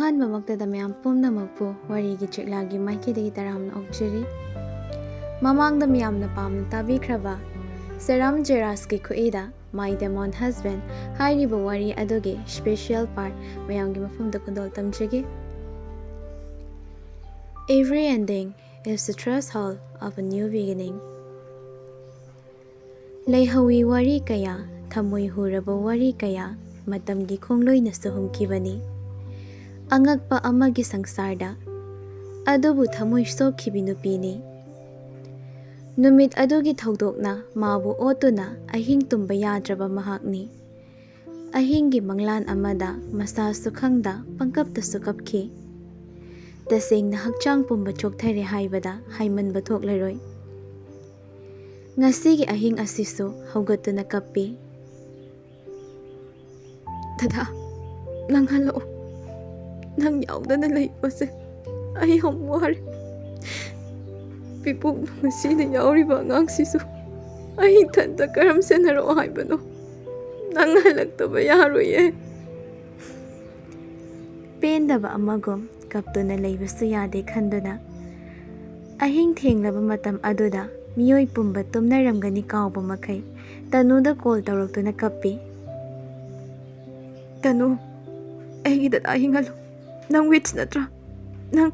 ꯑꯍꯥꯟꯕꯃꯛꯇꯗ ꯃꯌꯥꯝ ꯄꯨꯝꯅꯃꯛꯄꯨ ꯋꯥꯔꯤꯒꯤ ꯆꯦꯛꯂꯥꯒꯤ ꯃꯥꯏꯀꯩꯗꯒꯤ ꯇꯔꯥꯝꯅ ꯑꯣꯛꯆꯔꯤ꯫ ꯃꯃꯥꯡꯗ ꯃꯌꯥꯝꯅ ꯄꯥꯝꯅ ꯇꯥꯕꯤꯈ꯭ꯔꯕ ꯁꯦꯔꯥꯝ ꯖꯩꯔꯥꯖꯀꯤ ꯈꯨꯠꯏꯗ ꯃꯥꯏ ꯗꯦꯃꯣꯟ ꯍꯁꯕꯦꯟ ꯍꯥꯏꯔꯤꯕ ꯋꯥꯔꯤ ꯑꯗꯨꯒꯤ ꯁ꯭ꯄꯦꯁꯤꯌꯦꯜ ꯄꯥꯔꯠ ꯃꯌꯥꯝꯒꯤ ꯃꯐꯝꯗ ꯈꯨꯗꯣꯜ ꯇꯝꯖꯒꯦ꯫ Every ending is the threshold of a new beginning. ꯂꯩꯍꯧꯏ ꯋꯥꯔꯤ ꯀꯌꯥ, ꯊꯃꯣꯏ ꯍꯨꯔꯕ ꯋꯥꯔꯤ ꯀꯌꯥ ꯃꯇꯝꯒꯤ ꯈꯣꯡꯂꯣꯏꯅꯁꯨ ꯍꯨꯝꯈꯤꯕꯅꯤ ꯑꯉꯛꯄ ꯑꯃꯒꯤ ꯁꯪꯁꯥꯔꯗ, ꯑꯗꯨꯕꯨ ꯊꯃꯣꯏ ꯁꯣꯛꯈꯤꯕꯤ ꯅꯨꯄꯤꯅꯤ꯫ ꯅꯨꯃꯤꯠ ꯑꯗꯨꯒꯤ ꯊꯧꯗꯣꯛꯅ ꯃꯥꯕꯨ ꯑꯣꯠꯇꯨꯅ ꯑꯍꯤꯡ ꯇꯨꯝꯕ ꯌꯥꯗ꯭ꯔꯕ ꯃꯍꯥꯛꯅꯤ꯫ ꯑꯍꯤꯡꯒꯤ ꯃꯪꯂꯥꯟ ꯑꯃꯗ ꯃꯁꯥꯁꯨ ꯈꯪꯗ ꯄꯪꯀꯞꯇꯁꯨ ꯀꯞꯈꯤ꯫ ꯇꯁꯦꯡꯅ ꯍꯛꯆꯥꯡ ꯄꯨꯝꯕ ꯆꯣꯛꯊꯔꯦ ꯍꯥꯏꯕꯗ ꯍꯥꯏꯃꯟꯕ ꯊꯣꯛꯂꯔꯣꯏ꯫ ꯉꯁꯤꯒꯤ ꯑꯍꯤꯡ ꯑꯁꯤꯁꯨ ꯍꯧꯒꯠꯇꯨꯅ ꯀꯞꯄꯤ꯫ ꯗꯗꯥ, ꯅꯪ ꯍꯜꯂꯛꯑꯣ. ꯅꯪ ꯌꯥꯎꯗꯅ ꯂꯩꯕꯁꯦ ꯑꯩ ꯌꯥꯝ ꯋꯥꯔꯦ. ꯄꯤꯄꯨꯛ ꯉꯁꯤꯅ ꯌꯥꯎꯔꯤꯕ ꯑꯉꯥꯡꯁꯤꯁꯨ ꯑꯩ ꯏꯊꯟꯇ ꯀꯔꯝ ꯁꯦꯟꯅꯔꯛꯑꯣ ꯍꯥꯏꯕꯅꯣ? ꯅꯪ ꯍꯜꯂꯛꯇꯕ ꯌꯥꯔꯣꯏꯌꯦ. ꯄꯦꯟꯗꯕ ꯑꯃꯒꯨꯝ ꯀꯞꯇꯨꯅ ꯂꯩꯕꯁꯨ ꯌꯥꯗꯦ ꯈꯟꯗꯨꯅ ꯑꯍꯤꯡ ꯊꯦꯡꯂꯕ ꯃꯇꯝ ꯑꯗꯨꯗ ꯃꯤꯑꯣꯏ ꯄꯨꯝꯕ ꯇꯨꯝꯅꯔꯝꯒꯅꯤ ꯀꯥꯎꯕ ꯃꯈꯩ ꯇꯅꯨꯗ ꯀꯣꯜ ꯇꯧꯔꯛꯇꯨꯅ ꯀꯞꯄꯤ꯫ ꯇꯅꯨ, ꯑꯩꯒꯤ ꯗꯗꯥ ꯍꯤꯡꯍꯜꯂꯨ. ꯅꯪ ꯋꯤꯠꯆ ꯅꯠꯇ꯭ꯔꯥ? ꯅꯪ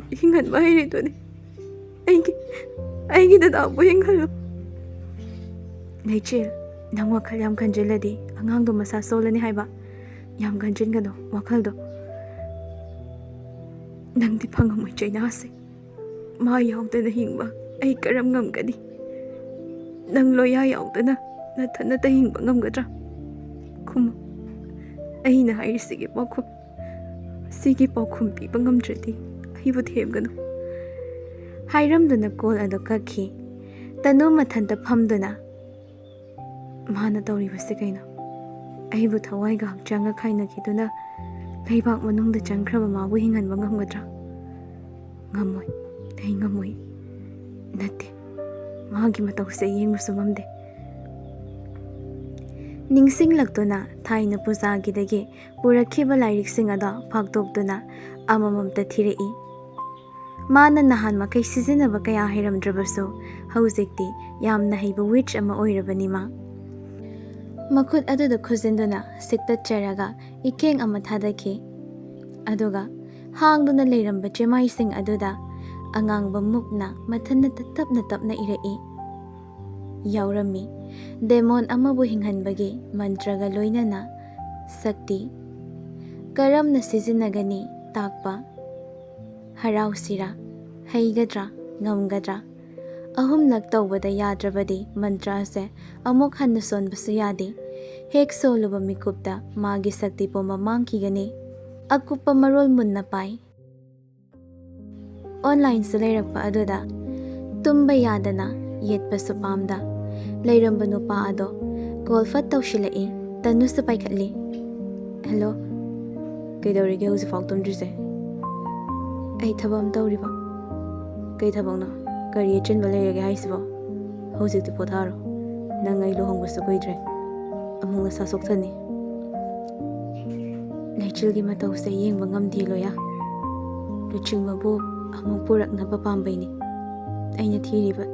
ꯍꯤꯡꯍꯟꯕ ꯍꯩꯔꯤꯗꯨꯅꯤ. ꯑꯩꯒꯤ ꯗꯗꯥꯕꯨ ꯍꯤꯡꯍꯜꯂꯨ. ꯂꯩꯆꯤꯜ, ꯅꯪ ꯋꯥꯈꯜ ꯌꯥꯝ ꯈꯟꯖꯤꯜꯂꯗꯤ ꯑꯉꯥꯡꯗꯣ ꯃꯁꯥ ꯁꯣꯜꯂꯅꯤ ꯍꯥꯏꯕ. ꯌꯥꯝ ꯈꯟꯖꯤꯟꯒꯅꯨ ꯋꯥꯈꯜꯗꯣ. ꯅꯪꯗꯤ ꯐꯪꯉꯝꯃꯣꯏ ꯆꯩꯅꯥꯁꯦ. ꯃꯥ ꯌꯥꯎꯗꯅ ꯍꯤꯡꯕ ꯑꯩ ꯀꯔꯝ ꯉꯝꯒꯅꯤ? ꯅꯪ ꯂꯣꯌꯥ ꯌꯥꯎꯗꯅ ꯅꯊꯟꯅꯇ ꯍꯤꯡꯕ ꯉꯝꯒꯗ꯭ꯔꯥ? ꯈꯨꯝꯃꯨ. ꯑꯩꯅ ꯍꯥꯏꯔꯤꯁꯤꯒꯤ ꯄꯥꯎꯈꯨꯝ. ꯁꯤꯒꯤ ꯄꯥꯎꯈꯨꯝ ꯄꯤꯕ ꯉꯝꯗ꯭ꯔꯗꯤ ꯑꯩꯕꯨ ꯊꯦꯝꯒꯅꯨ. ꯍꯥꯏꯔꯝꯗꯨꯅ ꯀꯣꯜ ꯑꯗꯨ ꯀꯛꯈꯤ꯫ ꯇꯅꯨ ꯃꯊꯟꯇ ꯐꯝꯗꯨꯅ ꯃꯥꯅ ꯇꯧꯔꯤꯕꯁꯤ ꯀꯩꯅꯣ? ꯑꯩꯕꯨ ꯊꯋꯥꯏꯒ ꯍꯛꯆꯥꯡꯒ ꯈꯥꯏꯅꯈꯤꯗꯨꯅ ꯂꯩꯕꯥꯛ ꯃꯅꯨꯡꯗ ꯆꯪꯈ꯭ꯔꯕ ꯃꯥꯕꯨ ꯍꯤꯡꯍꯟꯕ ꯉꯝꯒꯗ꯭ꯔꯥ? ꯉꯝꯃꯣꯏ. ꯑꯩ ꯉꯝꯃꯣꯏ. ꯅꯠꯇꯦ, ꯃꯥꯒꯤ ꯃꯇꯧꯁꯦ ꯌꯦꯡꯕꯁꯨ ꯉꯝꯗꯦ꯫ ꯅꯤꯡꯁꯤꯡꯂꯛꯇꯨꯅ ꯊꯥꯏꯅ ꯄꯨꯖꯥꯒꯤꯗꯒꯤ ꯄꯨꯔꯛꯈꯤꯕ ꯂꯥꯏꯔꯤꯛꯁꯤꯡ ꯑꯗꯣ ꯐꯥꯛꯇꯣꯛꯇꯨꯅ ꯑꯃꯃꯝꯇ ꯊꯤꯔꯛꯏ꯫ ꯃꯥꯅ ꯅꯍꯥꯟ ꯃꯈꯩ ꯁꯤꯖꯤꯟꯅꯕ ꯀꯌꯥ ꯍꯩꯔꯝꯗ꯭ꯔꯕꯁꯨ ꯍꯧꯖꯤꯛꯇꯤ ꯌꯥꯝꯅ ꯍꯩꯕ ꯋꯤꯠꯆ ꯑꯃ ꯑꯣꯏꯔꯕꯅꯤ ꯃꯥ꯫ ꯃꯈꯨꯠ ꯑꯗꯨꯗ ꯈꯨꯖꯤꯟꯗꯨꯅ ꯁꯤꯛꯇꯠꯆꯔꯒ ꯏꯈꯦꯡ ꯑꯃ ꯊꯥꯗꯈꯤ꯫ ꯑꯗꯨꯒ ꯍꯥꯡꯗꯨꯅ ꯂꯩꯔꯝꯕ ꯆꯦꯃꯥꯏꯁꯤꯡ ꯑꯗꯨꯗ ꯑꯉꯥꯡꯕ ꯃꯨꯛꯅ ꯃꯊꯟꯇ ꯇꯞꯅ ꯇꯞꯅ ꯏꯔꯛꯏ꯫ ꯌꯥꯎꯔꯝꯃꯤ ꯗꯦꯃꯣꯟ ꯑꯃꯕꯨ ꯍꯤꯡꯍꯟꯕꯒꯤ ꯃꯟꯇ꯭ꯔꯒ ꯂꯣꯏꯅꯅ ꯁꯛꯇꯤ꯫ ꯀꯔꯝꯅ ꯁꯤꯖꯤꯟꯅꯒꯅꯤ ꯇꯥꯛꯄ꯫ ꯍꯔꯥꯎꯁꯤꯔꯥ? ꯍꯩꯒꯗ꯭ꯔꯥ? ꯉꯝꯒꯗ꯭ꯔꯥ? ꯑꯍꯨꯝꯂꯛ ꯇꯧꯕꯗ ꯌꯥꯗ꯭ꯔꯕꯗꯤ ꯃꯟꯇ꯭ꯔ ꯑꯁꯦ ꯑꯃꯨꯛ ꯍꯟꯅ ꯁꯣꯟꯕꯁꯨ ꯌꯥꯗꯦ꯫ ꯍꯦꯛ ꯁꯣꯜꯂꯨꯕ ꯃꯤꯀꯨꯞꯇ ꯃꯥꯒꯤ ꯁꯛꯇꯤ ꯄꯨꯝꯕ ꯃꯥꯡꯈꯤꯒꯅꯤ꯫ ꯑꯀꯨꯞꯄ ꯃꯔꯣꯜ ꯃꯨꯟꯅ ꯄꯥꯏ꯫ ꯑꯣꯟꯂꯥꯏꯟꯁꯨ ꯂꯩꯔꯛꯄ ꯑꯗꯨꯗ ꯇꯨꯝꯕ ꯌꯥꯗꯅ ꯌꯦꯠꯄꯁꯨ ꯄꯥꯝꯗ ꯂꯩꯔꯝꯕ ꯅꯨꯄꯥ ꯑꯗꯣ ꯀꯣꯜ ꯐꯠ ꯇꯧꯁꯤꯜꯂꯛꯏ꯫ ꯇꯅꯨꯁꯨ ꯄꯥꯏꯈꯠꯂꯤ꯫ ꯍꯦꯜꯂꯣ, ꯀꯩꯗꯧꯔꯤꯒꯦ ꯍꯧꯖꯤꯛꯐꯥꯎ ꯇꯨꯝꯗ꯭ꯔꯤꯁꯦ? ꯑꯩ ꯊꯕꯛ ꯑꯃ ꯇꯧꯔꯤꯕ꯫ ꯀꯩ ꯊꯕꯛꯅꯣ? ꯀꯔꯤ ꯑꯆꯤꯟꯕ ꯂꯩꯔꯒꯦ ꯍꯥꯏꯁꯤꯕꯣ? ꯍꯧꯖꯤꯛꯇꯤ ꯄꯣꯊꯥꯔꯣ. ꯅꯪ ꯑꯩ ꯂꯨꯍꯣꯡꯕꯁꯨ ꯀꯨꯏꯗ꯭ꯔꯦ. ꯑꯃꯨꯛ ꯅꯁꯥ ꯁꯣꯛꯊꯅꯤ. ꯂꯩꯆꯤꯜꯒꯤ ꯃꯇꯧꯁꯦ ꯌꯦꯡꯕ ꯉꯝꯗꯦ ꯂꯣꯌꯥ. ꯂꯨꯆꯤꯡꯕꯕꯨ ꯑꯃꯨꯛ ꯄꯨꯔꯛꯅꯕ ꯄꯥꯝꯕꯩꯅꯤ ꯑꯩꯅ ꯊꯤꯔꯤꯕ꯫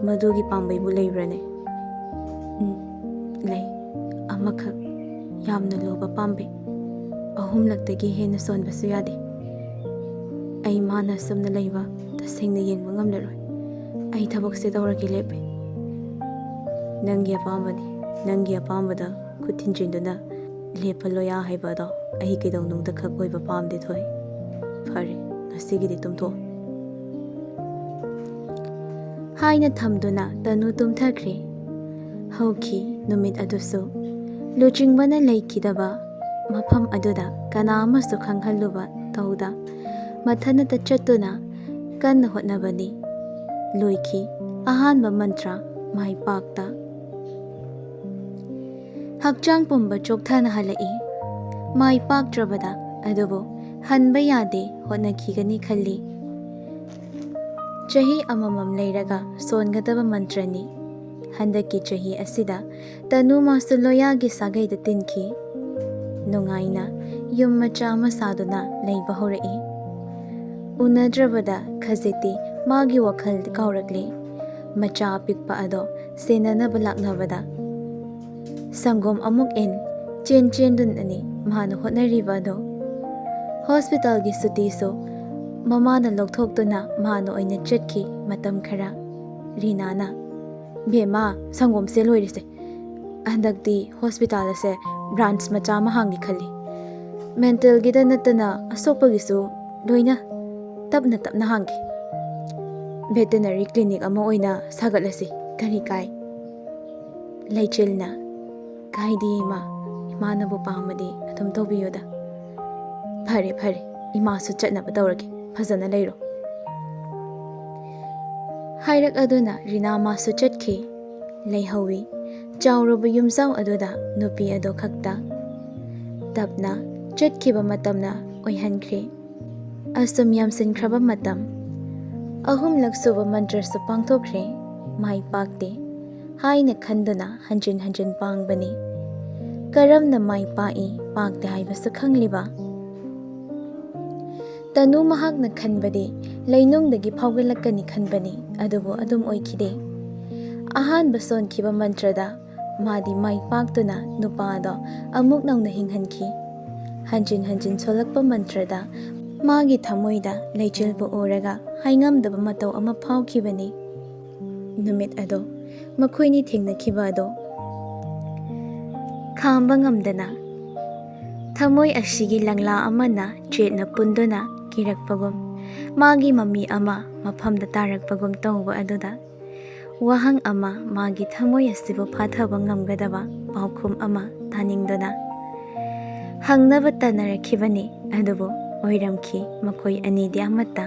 ꯃꯗꯨꯒꯤ ꯄꯥꯝꯕꯩꯕꯨ ꯂꯩꯕ꯭ꯔꯅꯦ? ꯂꯩ. ꯑꯃꯈꯛ ꯌꯥꯝꯅ ꯂꯨꯕ ꯄꯥꯝꯕꯩ. ꯑꯍꯨꯝꯂꯛꯇꯒꯤ ꯍꯦꯟꯅ ꯁꯣꯟꯕꯁꯨ ꯌꯥꯗꯦ꯫ ꯑꯩ ꯃꯥꯅ ꯑꯁꯨꯝꯅ ꯂꯩꯕ ꯇꯁꯦꯡꯅ ꯌꯦꯡꯕ ꯉꯝꯂꯔꯣꯏ꯫ ꯑꯩ ꯊꯕꯛꯁꯦ ꯇꯧꯔꯒꯦ ꯂꯦꯞꯄꯦ꯫ ꯅꯪꯒꯤ ꯑꯄꯥꯝꯕꯅꯤ. ꯅꯪꯒꯤ ꯑꯄꯥꯝꯕꯗ ꯈꯨꯠ ꯊꯤꯟꯖꯤꯟꯗꯨꯅ ꯂꯦꯞꯄ ꯂꯣꯌꯥ ꯍꯥꯏꯕ ꯑꯗꯣ ꯑꯩ ꯀꯩꯗꯧꯅꯨꯡꯗ ꯈꯛ ꯑꯣꯏꯕ ꯄꯥꯝꯗꯦ ꯊꯣꯏ. ꯐꯔꯦ, ꯉꯁꯤꯒꯤꯗꯤ ꯇꯨꯝꯊꯣꯛꯑꯣ. ꯍꯥꯏꯅ ꯊꯝꯗꯨꯅ ꯇꯅꯨ ꯇꯨꯝꯊꯈ꯭ꯔꯦ꯫ ꯍꯧꯈꯤ ꯅꯨꯃꯤꯠ ꯑꯗꯨꯁꯨ ꯂꯨꯆꯤꯡꯕꯅ ꯂꯩꯈꯤꯗꯕ ꯃꯐꯝ ꯑꯗꯨꯗ ꯀꯅꯥ ꯑꯃꯁꯨ ꯈꯪꯍꯜꯂꯨꯕ ꯇꯧꯗ ꯃꯊꯟꯇ ꯆꯠꯇꯨꯅ ꯀꯟꯅ ꯍꯣꯠꯅꯕꯅꯤ꯫ ꯂꯣꯏꯈꯤ ꯑꯍꯥꯟꯕ ꯃꯟꯇ꯭ꯔ ꯃꯥꯏ ꯄꯥꯛꯇ꯫ ꯍꯛꯆꯥꯡ ꯄꯨꯝꯕ ꯆꯣꯛꯊꯅ ꯍꯜꯂꯛꯏ꯫ ꯃꯥꯏ ꯄꯥꯛꯇ꯭ꯔꯕꯗ ꯑꯗꯨꯕꯨ ꯍꯟꯕ ꯌꯥꯗꯦ ꯍꯣꯠꯅꯈꯤꯒꯅꯤ ꯈꯜꯂꯤ꯫ ꯆꯍꯤ ꯑꯃꯃꯝ ꯂꯩꯔꯒ ꯁꯣꯟꯒꯗꯕ ꯃꯟꯇ꯭ꯔꯅꯤ꯫ ꯍꯟꯗꯛꯀꯤ ꯆꯍꯤ ꯑꯁꯤꯗ ꯇꯅꯨ ꯃꯥꯁꯨ ꯂꯣꯌꯥꯒꯤ ꯁꯥꯒꯩꯗ ꯇꯤꯟꯈꯤ꯫ ꯅꯨꯡꯉꯥꯏꯅ yum macha ama saduna leiba horai. Unadrabada khaziti magi wakhal kaurakli. Macha apikpa ado senanaba laknabada. Sangom amuk in chen dun ani mahana hotnariba ado. Hospital gi suti so mama na lokthokduna mahana oina chetki matam khara. Rinana bema sangom se loirise. Handakti hospital ase branch macha mahangi khali. Mental gida natana asokpa gisu loina tapna hangi. Veterinary clinic ama oina sagatlasi kari kai. Leichilna kaidi imanabu pamadi atum tobiyoda. Phare ima su chatnaba tawragi phajana leiro. Hairak aduna Rina ma su chatki leihawi chawruba yumzaw aduda nupi ado khakta. Tapna chatkiba matamna oihankre. Asum yamsinkraba matam. Ahum laksuba mantra sa pangthokre mai pakte. Haina khanduna hanjin pangbani. Karam na mai pai pakte haiba sa khangliba. Tanu mahak na khanbadi lainungdagi phawgalakani khanbani adubo adum oikhide. Ahan bason kiba mantra da madi mai paktuna nupado amuk nauna hinghanki. Hanjin solakpa mantra da magi thamoida leichilbu oraga haingamdaba matau ama phawkhibani. Numit ado makhoini thengnakiba ado khamba ngamdana thamoi asigi langla amana chetna punduna kirakpagum magi mami ama maphamda tarakpagum tawba aduda wahang ama magi thamoi asibu phathaba ngamgadaba paukhum ama thaningduna hangnaba tanarakhibani adubo oiramki makhoi anidi amatta.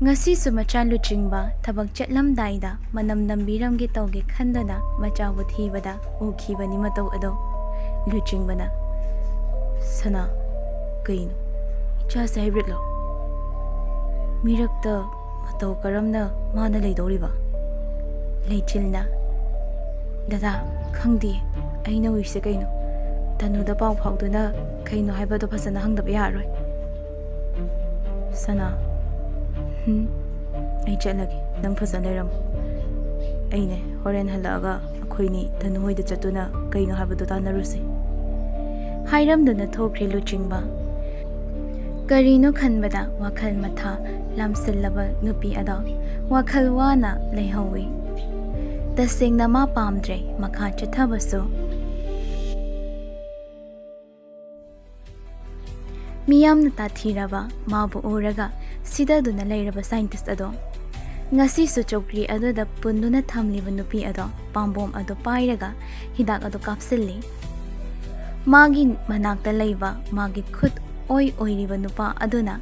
Ngasi su macha luchingba thabak chatlamdaida manam nambiramgi tawge khandana machabu thibada ukhibani matau ado luchingbana sana kaino icha hybrid lo mirakta matau karamna mana leidoriba leichilna dada khangdi aina wise kaino tanuda paw phawduna kaino haibado phasana hangdaba yaroi sana ai chalagi nang phasana leram aine horen halaga akhoini tanu hoida chatuna kaino habadu tanarusi hairamduna thokre luchingba karino khanbada wakhal matha lamsillaba nupi ada wakhal wana leihawi tasengna ma pamdre makha chathabasu miyamna tathiraba mabu oraga sidaduna leiraba scientist ado ngasi su chokri aduda punduna thamliba nupi ado pambom ado pairaga hidak ado kapsilli magi manakta leiba magi khut oiriba nupa aduna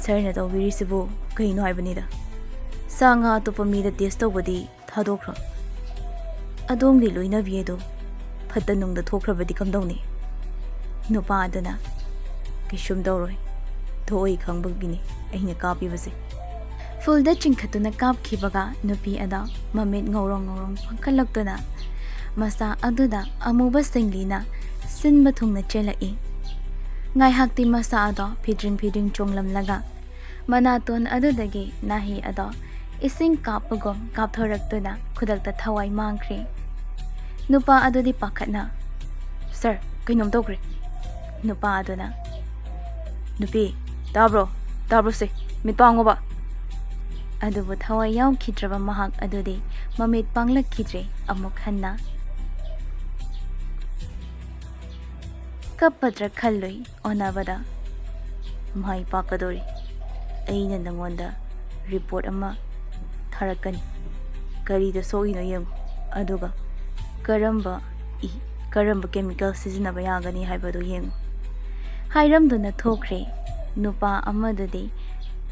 sarna tawbirisibu kaino haibanida sanga atopa mida test tawbadi thadokra adongi loinabi ado phatta nungda thokrabadi kamdawni nupa aduna kishum dawroi thoi khangbagini aina kapibase fulda chingkhatuna kapkhibaga nupi ada mamit ngorong phankalaktuna masa aduda amuba singlina sinba thungna chelai ngai hakti masa ada phidring chonglamlaga manaton adudagi nahi ada ising kapagom kapthoraktuna khudakta thawai mangkhri nupa adudi pakhatna sir kainom tokre nupa aduna nupi tabro se mitpangoba adubu thawai yaw khitraba mahak adudi mamit panglak khitre amuk khanna kapatra khalloi onabada mai pakadori aina nangonda report ama tharakani karida soino yem aduga karamba chemical sizinaba yagani haibadu yem hairamduna thokre nupa amadudi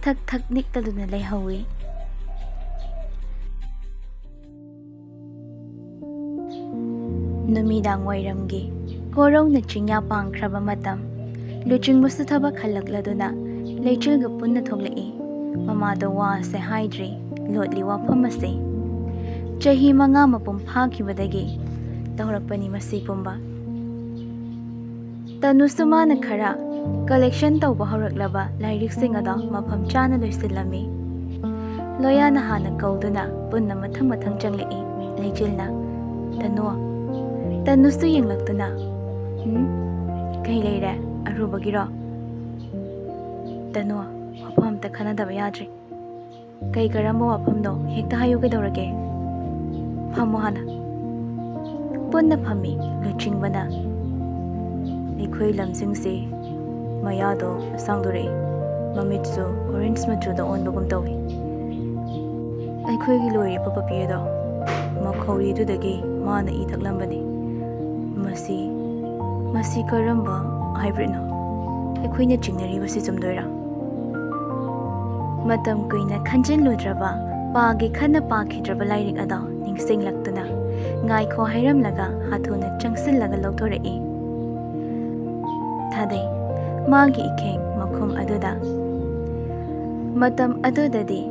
thak niktaduna leihawi numidang wairamgi korongna chingya pangkhraba matam luchingbusu thaba khalakladuna leichilga punna thoglai mamado wa se haidri lotli wa phamase Chahi manga mapum phakibadagi taurakpani masi pumba. Tanusu mana khara collection tauba hauраklaba lairiksing ada mafam chana loisilami. Loinana hana kauduna punna mathang changlei leijilna tanusu yenglaktuna kai leire arubagiro tanu wafam ta khanadaba yadri kai karamba wafamno hekta hayu kedaurage phamo hana punna phami luchingbana ekhoi lamsingse mayado sangdure mamitsu orange machuda onbagum tawi ekhoi gi loi papa piedo makhori dudagi mana I thaklambani masi karamba hybrid no ekhoi na chingnari basi chumdoira matam kuina khanjin ludraba paagi khanna pakhidraba lairik ada ningsing laktuna ngai kho hairam laga hathuna changsil laga lokthorei thadai magi ikheng makhum aduda matam adudadi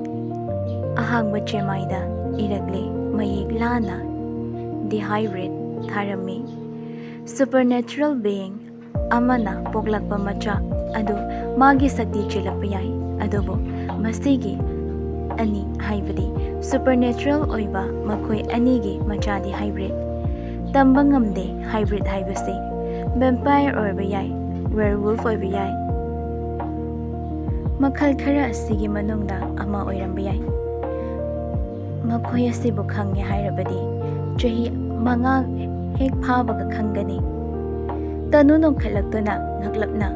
ahangba chemaida iragle mayik lana the hybrid tharami supernatural being amana poglakpa macha adu magi sakti chilakpa yai adubo masigi ani haibadi supernatural oiba makhoi anigi machadi hybrid tamba ngamde hybrid haibase vampire oiba yai werewolf oiba yai makhal khara asigi manungda ama oiramba yai makhoi asibu khange hairabadi chahi manga hek phabaga khangani tanu nong khalaktuna ngaklapna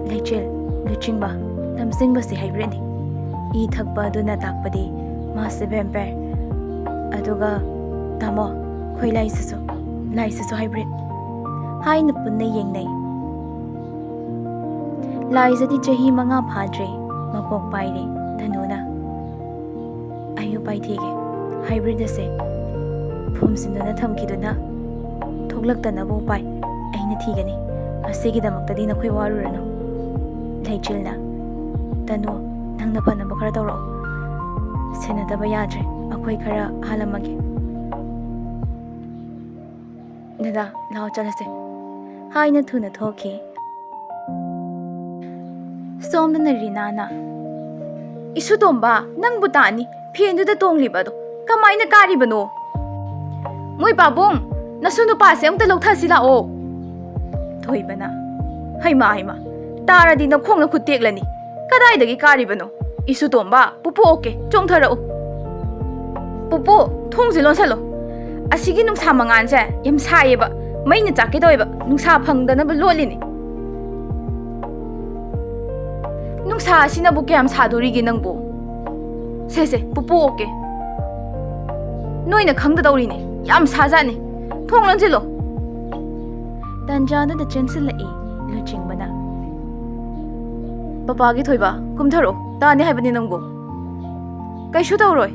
leichel luchingba tamsingba si hybrid ni I thakpa duna takpadi mase vampire aduga tamo khoi laisasu hybrid haina punna yengnai laisadi chahi manga phadre mapok paire tanuna ayu paithige hybrid ase phumsinuna thamkiduna thoklaktana bo pai aina thigani asigi damaktadi nakhoi warurano leichilna tanu nangna panaba khara tawro senadaba yadre akhoi khara halamage dada lao chalase haina thuna thoki somdana rinana isu tomba nang butani phenduda tonglibado kamaina karibano moi babong nasunu pa se amta lauthasi la o thoibana haima taradi na khongna khuteklani kadai dagi karibano isu tomba pupu oke chongthara o pupu thongsi lonsalo asigi nungsa mangan se yam saiyeba maina chake doiba nungsa phangdana ba lolini nungsa asina bu kyam sadori gi nangbo se pupu oke noina khangda dawrine yam sajane thong lonjilo tanja da chensilai luchingbana papa gi thoiba kumtharo tani haibani nangbo kaishu tawroi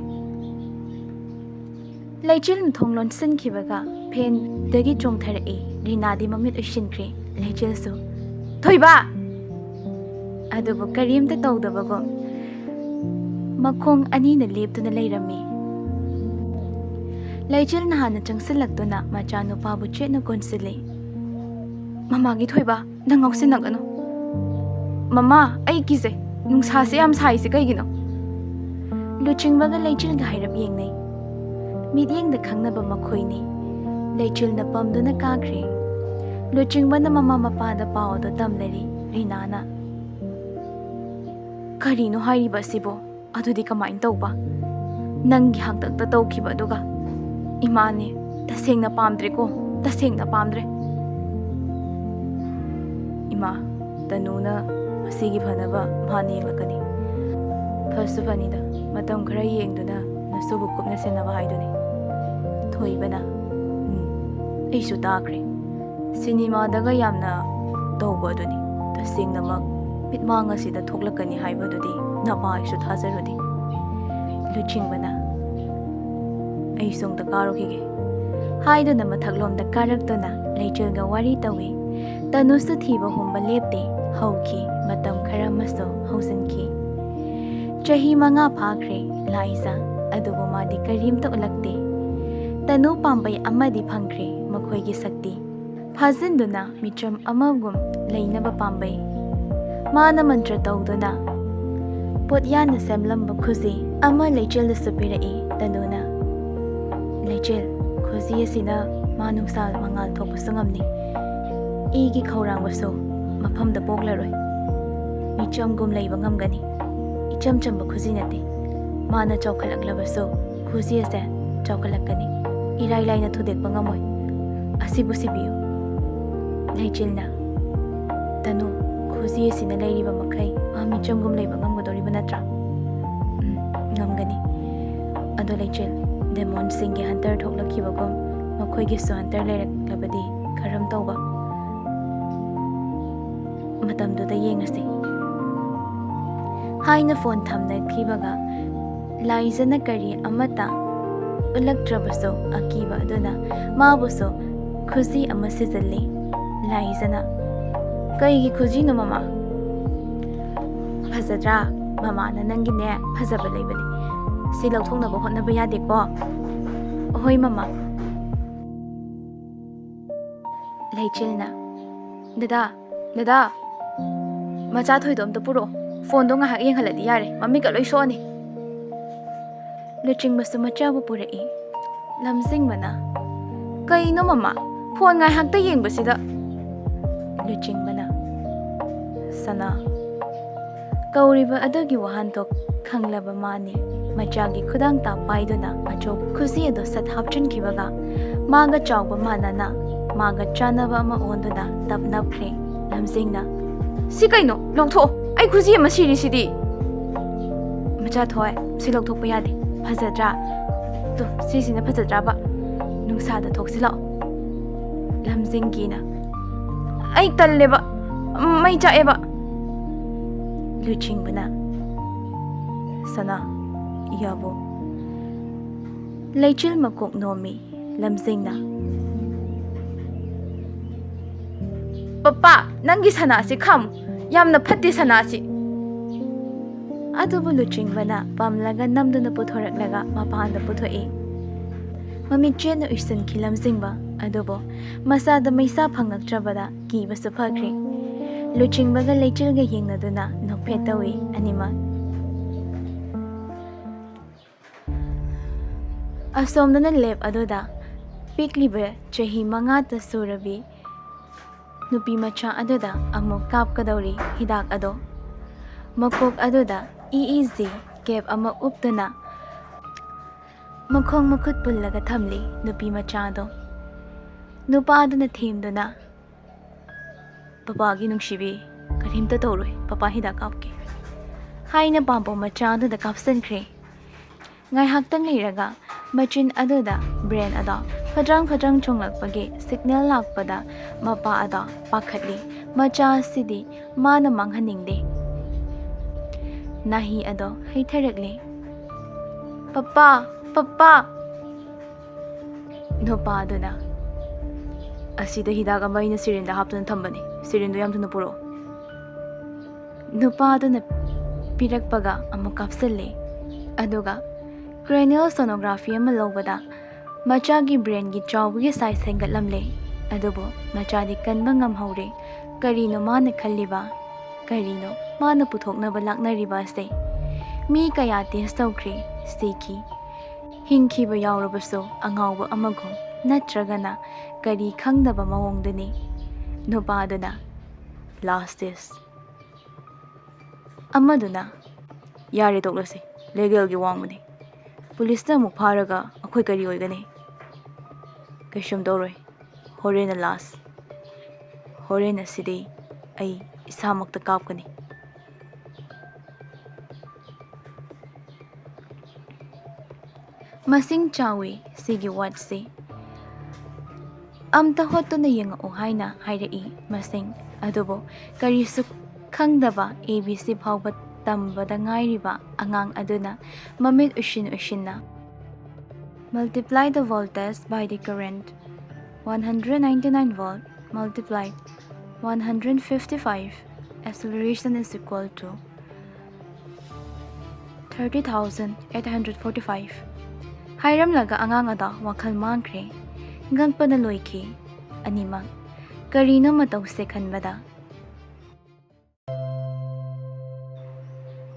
leichil thonglon sinkhibaga phen dagi chongtharai rinadi mamit ushinkre leichil su thoiba adubu karimta tawdabago makhong ani na leptuna leirami leichil na hana changsilaktuna machanu pabu chetna konsile mama gi thoiba nangausinagano mama ai kize nungsa se yam sai se kaigino luchingbaga leichil ga hairap yengnai midyeng da khangnaba makhoini leichil na pamduna kakre luchingba na mama mapa da pao do tamlari rinana karino hairiba sibo adudi kamain tawba nangi haktakta tawkhiba aduga imane tasengna pamdre ko tasengna pamdre ima tanuna asigi phanaba mani yenglakani phasu phanida matam khara yengduna nasubu kupna senaba haiduni thoibana aisu takre cinema daga yamna tawba aduni tasengna mak pitmanga sida thoklakani haibadudi napa aisu thazarudi luchingbana ai songta karokhige haiduna mathaklomda karaktuna leichilga wari tawi tanusu thiba humba lepte hauki matam khara maso hausinki chahi manga phakre laisa adubu madi karimta ulakte Tanu pambai amadi phangkre makhoigi sakti. Phajinduna micham amagum leinaba pambai. Mana mantra tawduna Potyana semlamba khuzi ama leichel supirai tanuna. Leichel khuzi asina manungsal mangal thokpasangamni. Igi khaurangwaso mafamda poklaroi. Micham gum leiba ngamgani. Icham chamba khuzi nate. Mana chawkhalaklabaso khuzi ase chawkhalakani. Irai laina thudekpa ngamoi. Asibu sibiyu. Leichilna tanu khuzi asina leiriba makhai micham gum leiba ngamgadoriba natra. Ngamgani. Ado leichil demon singge hunter thoklakibagum makhoigi su hunter leiraklabadi karam tawba. Matamduda yengasi. Haina phone thamnakhibaga laizana kari amatta ulaktrabaso akiba aduna mabuso khuzi ama sizalli laizana kaigi khuzi no mama phajadra mama na nangi ne phajaba leibani si lauthongna ba hotnaba yade ko hoi mama leichilna dada macha thoido amta puro phone do ngahak yenghaladi yare mami ka loi soni luching basu macha bu purai lamsing bana kaino mama phone ngai hakta yengbasida luching bana sana kauriba adagi wahantok khanglaba mani machagi khudang ta paiduna acho khusi ado sat hapchin kibaga maga chawba manana maga chanaba ama onduna tapnap khre lamsingna si kaino longtho ai khusi ama siri sidi macha thoi si longthok pa yade phajadra to si sina phajadra ba nungsa da thoksila lamsingkina ai talleba mai chaeba luching bana sana yabo leichil makok nomi lamsingna papa nangi sana si kham yamna phatti sana si adubu luching bana pamlaga namduna puthoraklaga mapanda puthoi mami chena uisan khilam singba adubo masada maisa phangaktrabada kiba saphakre luching baga leichil ga yengnaduna nokpetawi anima asomdana lab adoda piklibe chahi mangata surabi nupi macha adoda amok kapkadauri hidak ado makok adoda EEZ cap ama updana makhong makhut pullaga thamli nupi macha ado nupa aduna themduna papa gi nungshibi karimta tawroi papa hidak kapke haina pampo macha adoda kapsankre ngai haktang leiraga machin adoda brain ada fadrang chonglakpage signal lakpada mapa ada pakhatli macha sidi mana manghaningde nahi ado haitharakle papa nopa aduna asida hidaga maina sirinda haptuna thambani sirindo yam thuna puro nopa aduna pirakpaga amu kapsalle aduga cranial sonography ama lobada machagi brain gi chawgi size hengatlamle adubo machadi kanba ngamhore karino mana khalliba karino mana puthoknaba laknariba se mi kaya test tawkre seki hingkhiba yaorabasu angawba amagum natragana kari khangdaba mawongdani nopaduna last is amaduna yare toklase legal gi wangmani police na muk pharaga akhoi kari oigani kaishum doroi horena last horena sidi ai isamakta kapkani masing chawi sigi watse amta hotuna yenga o haina hairai masing adubo karisu khangdaba abc phawba tambada ngairiba angang aduna mamit ushinna multiply the voltage by the current 199 volt multiplied 155 acceleration is equal to 30,845 Hairamlaga angang ado wakhal mangkhre. Ngakpana loikhi. Animak. Karino matause khanbada.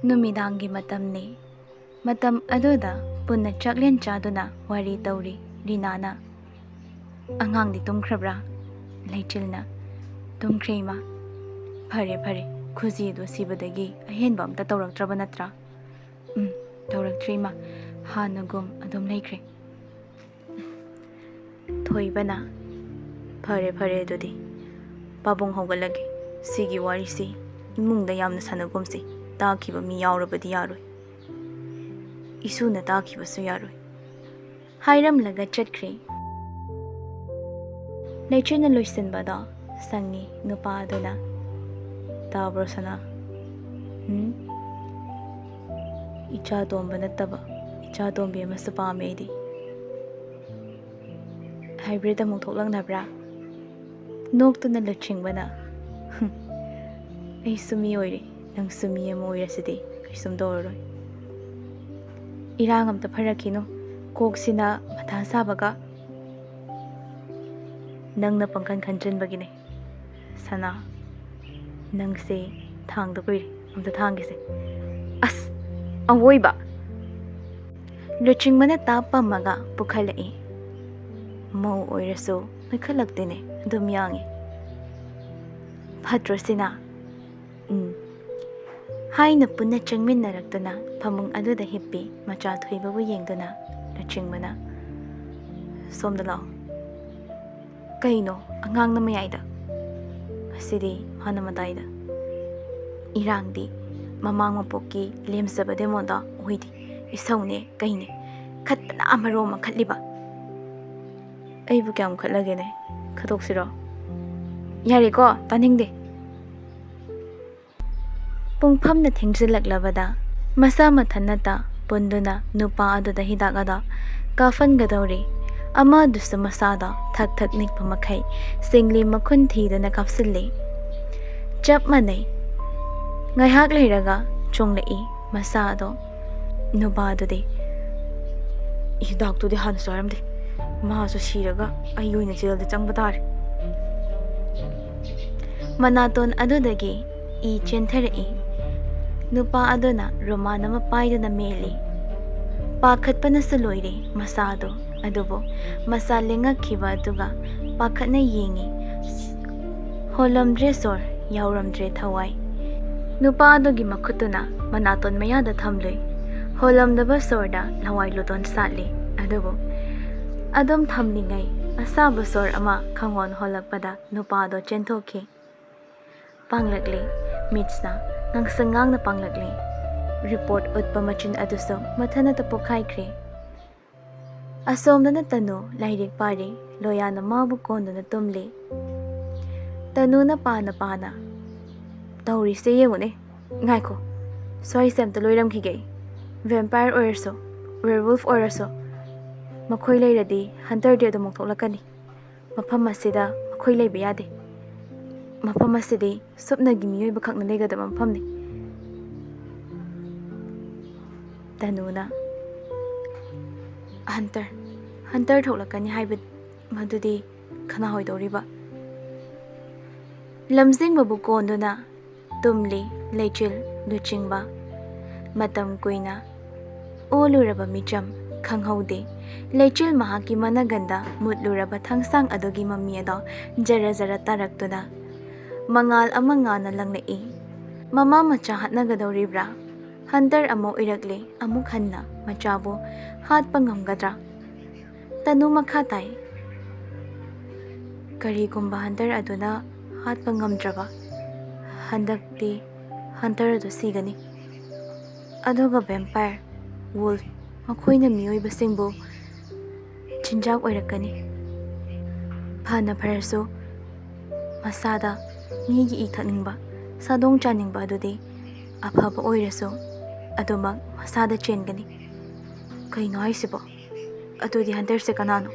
Numidangi matamni. Matam aduda punna chaklen chaduna wari tauri rinana. Angang di tumkhrabra. Leichilna. Tumkhrema. Phare phare. Khuji do sibadagi ahenba amta tawraktraba natra. Tawraktrima. Hanagum adum leikhre. Thoibana. Phare phare adudi. Pabung hogalage. Sigi wari si. Imungda yamna sanagumsi. Takiba mi yaorabadi yaroi. Isuna takiba su yaroi. Hairamlaga chatkre. Leichina loisanbada sangi nupa aduna. Tabro sana. Icha tomba nattaba. Icha tombi amasa paamedi. Hybrid amuk thoklangnabra. Noktuna lachingwana. Ai sumi oire. Nang sumi amo oirasidi. Kaisum doroi. Irang amta pharakino. Koksina matha sabaga. Nangna pangkan khanchan bagine. Sana. Nangse thang da kuiri. Amta thangise. As. Awoiba. Luching mana tapa maga pukhalai. Mau oiraso. Nakalaktene. Dum yangi. Patrosina. Haina punna changminnarakduna phamung aduda hippi macha thoibabu yengduna luchingmana. Somda lao. Kaino angang na mayayda. Asidi hana matayda. Irangdi mamang mapokki lemsaba demonda uidi. Isaune kaine. Khatpana amaroma khatliba. Aibu kyam khatlagene. Khatoksiro. Yari ko taningde. Pungpamna thengjilaklabada masa mathanata punduna nupa aduda hidagada kafan gadori ama dusu masada thak thak nikpa makhai singli makhun thidana kapsille chap manai ngaihak leiraga chonglai masado nupa adude hidak tu de han saramde ma su siraga ayoina jel de changba tar manaton adudagi I chenthari nupa aduna romana mapaiduna meli pakhatpana saloire masado adubo masa lengakhiba aduga pakhatna yengi holamdre sor yauramdre thawai nupa adugi makhutuna manaton mayada thamloi holamdaba sorda lawai luton satli adubo adum thamlingai asaba sor ama khangon holakpada nupa ado chentokhi panglakle Mitsna nang sangang na panglagli. Report utpa machin aduso mathana tapokai kre. Asom na tanu lairik pari loyana mabu kondo na tumli. Tanu na pana. Tauri se yengune. Ngai ko. Soy sem to loiram khigay. Vampire oraso. Werewolf oraso. Makoy lairadi hunter de adamok thoklakani. Mafam asida makoy laiba yade. Mafam asidi supnagi miyoy bakhakna legadaba mafamni. Tanuna. Hunter thoklakani haibad madudi khana hoidoriba. Lamsing babu konduna tumli leichil luchingba matam kuina oluraba micham khanghaude leichil mahaki managanda mutluraba thangsang adogi mami ado jara taraktuna mangal amangana langlai mama macha hatnagadoribra hunter amo irakle amuk hanna machabo hatpa ngamgadra tanu makhatai karigumba hunter aduna hatpa ngamdraba handakti hunter adu sigani aduga vampire wolf makoina miyoibasingbu chinjak oirakani phana pharasu masada migi ithakningba sadong chaningba adudi afaba oirasu adumak masada chengani kaino haisibo adudi hunter se kanano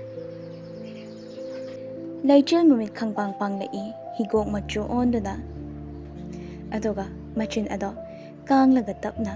leichil mumit khangpang panglai higok machu onduna aduga machin ado kanglaga tapna